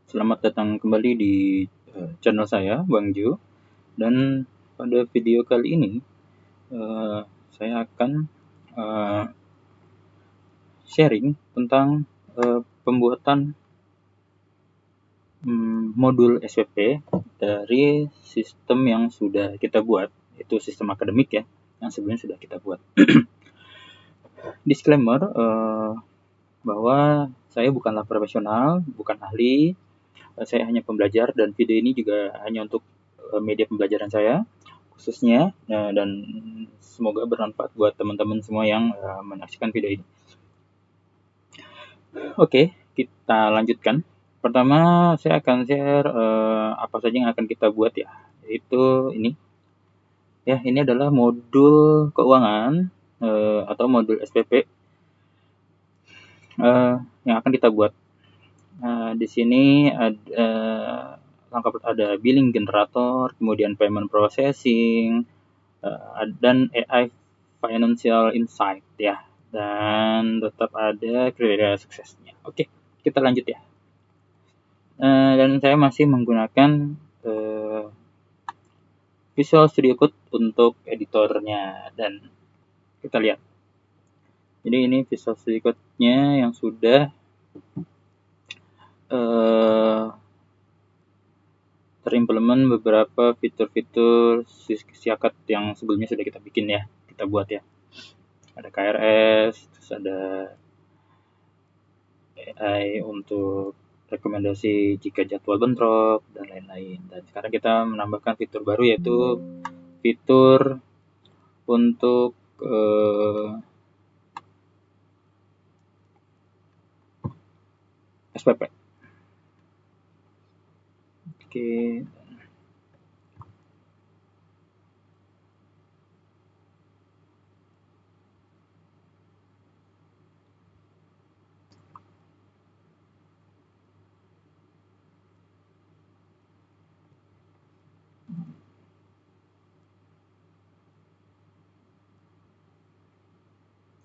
Selamat datang kembali di channel saya, Bang Ju. Dan pada video kali ini, saya akan sharing tentang pembuatan modul SPP dari sistem yang sudah kita buat, itu sistem akademik ya, yang sebelumnya sudah kita buat. Disclaimer bahwa saya bukanlah profesional, bukan ahli, saya hanya pembelajar dan video ini juga hanya untuk media pembelajaran saya khususnya, dan semoga bermanfaat buat teman-teman semua yang menyaksikan video ini. Oke, kita lanjutkan. Pertama, saya akan share apa saja yang akan kita buat ya, yaitu ini. Ya, ini adalah modul keuangan atau modul SPP yang akan kita buat. Di sini ada billing generator, kemudian payment processing, dan AI financial insight ya, dan tetap ada kriteria suksesnya. Oke, kita lanjut ya. Dan saya masih menggunakan Visual Studio Code untuk editornya, dan kita lihat. Jadi ini Visual Studio Code-nya yang sudah terimplement beberapa fitur-fitur siakat yang sebelumnya sudah kita bikin ya, kita buat ya. Ada KRS, terus ada AI untuk rekomendasi jika jadwal bentrok dan lain-lain. Dan sekarang kita menambahkan fitur baru, yaitu fitur untuk SPP. Oke.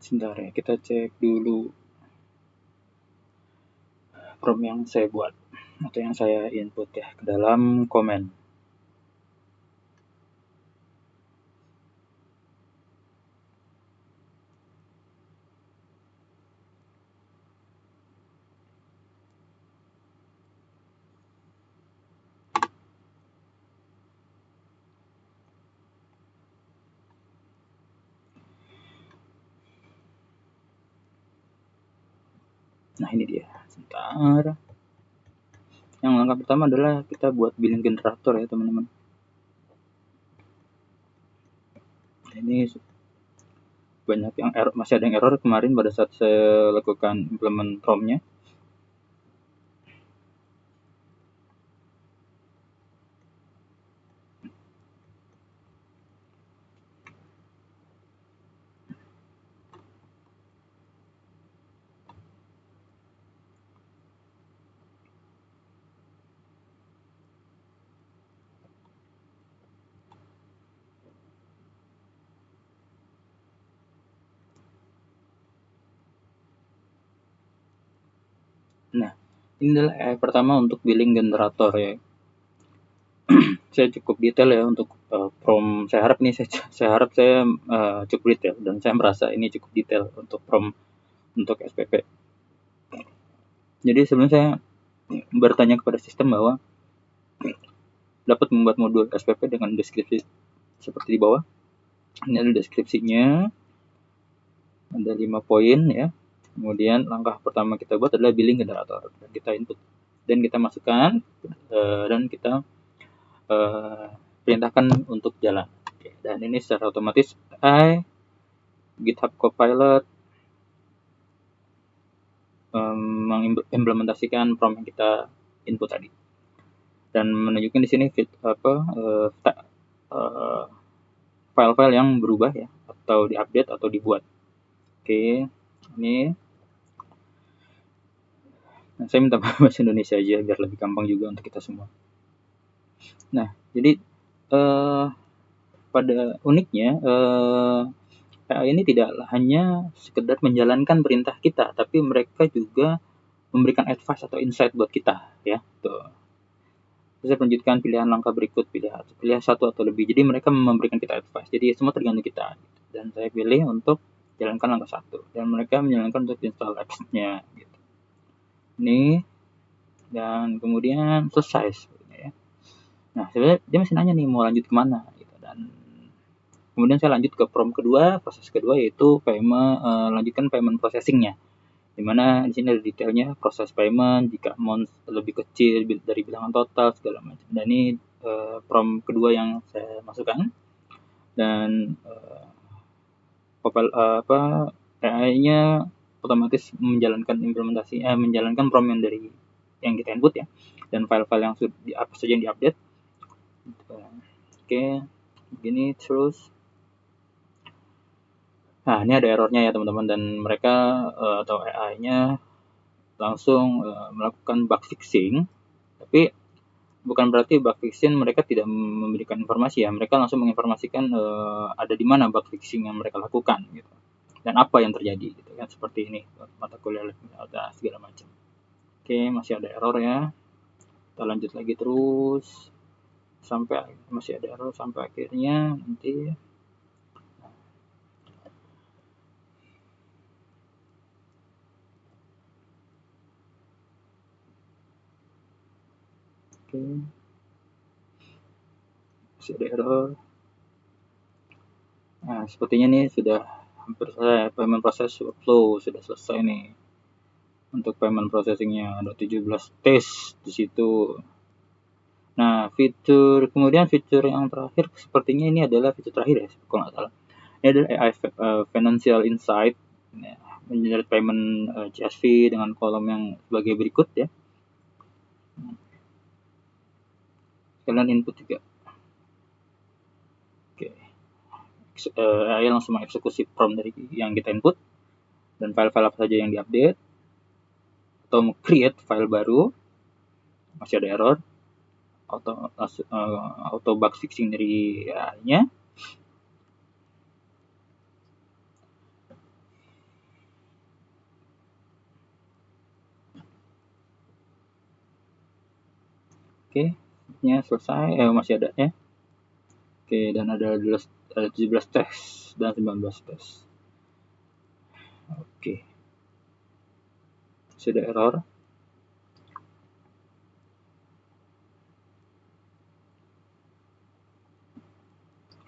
Sebentar ya, kita cek dulu prompt yang saya buat atau yang saya input ya ke dalam komen. Nah, ini dia. Sebentar. Yang langkah pertama adalah kita buat billing generator ya, teman-teman. Ini banyak yang error, masih ada yang error kemarin pada saat saya lakukan implement prompt-nya. Nah, ini adalah pertama untuk billing generator ya. Saya cukup detail ya untuk prompt. Saya harap saya cukup detail, dan saya merasa ini cukup detail untuk prompt untuk SPP. Jadi sebenarnya saya bertanya kepada sistem bahwa dapat membuat modul SPP dengan deskripsi seperti di bawah. Ini ada deskripsinya, ada 5 poin ya. Kemudian langkah pertama kita buat adalah billing generator, dan kita input dan kita masukkan dan kita perintahkan untuk jalan. Oke, dan ini secara otomatis GitHub Copilot mengimplementasikan prompt yang kita input tadi, dan menunjukkan di sini file-file yang berubah ya, atau diupdate atau dibuat. Oke, ini saya minta bahasa Indonesia aja biar lebih gampang juga untuk kita semua. Nah, jadi pada uniknya AI ini tidak hanya sekedar menjalankan perintah kita, tapi mereka juga memberikan advice atau insight buat kita ya. Tuh. Terus saya lanjutkan pilihan langkah berikut, pilih satu atau lebih. Jadi mereka memberikan kita advice. Jadi semua tergantung kita. Dan saya pilih untuk jalankan langkah satu. Dan mereka menjalankan untuk install apps-nya. Gitu. Ini dan kemudian selesai. Ya. Nah, sebenarnya dia masih nanya nih mau lanjut kemana. Gitu. Dan kemudian saya lanjut ke kedua, proses kedua yaitu lanjutkan payment processing-nya. Dimana di sini ada detailnya proses payment jika amount lebih kecil dari bilangan total segala macam. Dan ini prompt kedua yang saya masukkan dan AI-nya otomatis menjalankan prompt yang dari yang kita input ya, dan file-file yang sudah apa saja yang diupdate. Oke, begini terus. Nah, ini ada errornya ya teman-teman, dan mereka atau AI-nya langsung melakukan bug fixing, tapi bukan berarti bug fixing mereka tidak memberikan informasi ya, mereka langsung menginformasikan ada di mana bug fixing yang mereka lakukan gitu, dan apa yang terjadi gitu kan, seperti ini mata kuliah ada segala macam. Oke, masih ada error ya, kita lanjut lagi terus sampai masih ada error sampai akhirnya nanti. Oke, masih ada error. Nah, sepertinya nih sudah hampir selesai, payment process workflow sudah selesai nih. Untuk payment processingnya ada 17 tes di situ. Nah, kemudian fitur yang terakhir sepertinya ini adalah fitur terakhir ya, kalau nggak salah. Ini adalah AI Financial Insight, ya, mengenerate payment CSV dengan kolom yang sebagai berikut ya. Kalian input juga. Oke. AI langsung mengeksekusi prompt dari yang kita input dan file-file apa saja yang diupdate atau create file baru. Masih ada error. Auto bug fixing dari AI-nya. Oke, ini selesai. Masih ada ya. Oke, dan ada 17 tes dan 19 tes. Oke. Sudah error.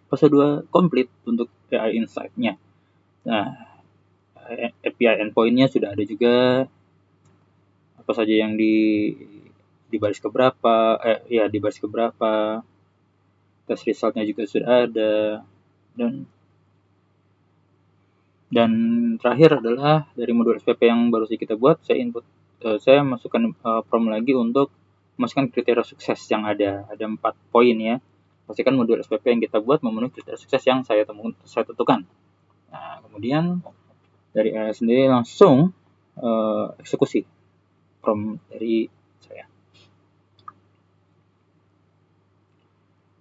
Fase 2 komplit untuk AI Insight-nya. Nah, API endpoint-nya sudah ada juga. Apa saja yang di baris keberapa, di baris keberapa. Tes result-nya juga sudah ada. Dan terakhir adalah dari modul SPP yang baru saja kita buat, saya masukkan prompt lagi untuk memasukkan kriteria sukses yang ada 4 poin ya. Pastikan modul SPP yang kita buat memenuhi kriteria sukses yang saya tentukan. Nah, kemudian dari AI sendiri langsung eksekusi prompt dari saya.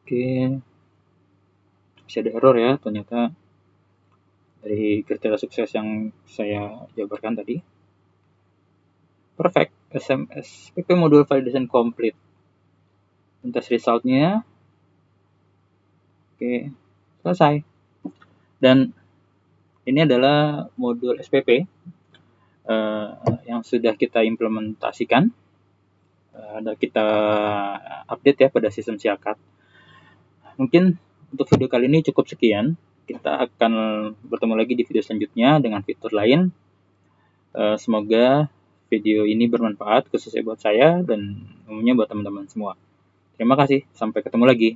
Oke, bisa ada error ya ternyata dari kriteria sukses yang saya jabarkan tadi. Perfect, SPP modul validation complete. Tes resultnya. Oke, selesai. Dan ini adalah modul SPP yang sudah kita implementasikan dan kita update ya pada sistem Siakat. Mungkin untuk video kali ini cukup sekian. Kita akan bertemu lagi di video selanjutnya dengan fitur lain. Semoga video ini bermanfaat khususnya buat saya dan umumnya buat teman-teman semua. Terima kasih, sampai ketemu lagi.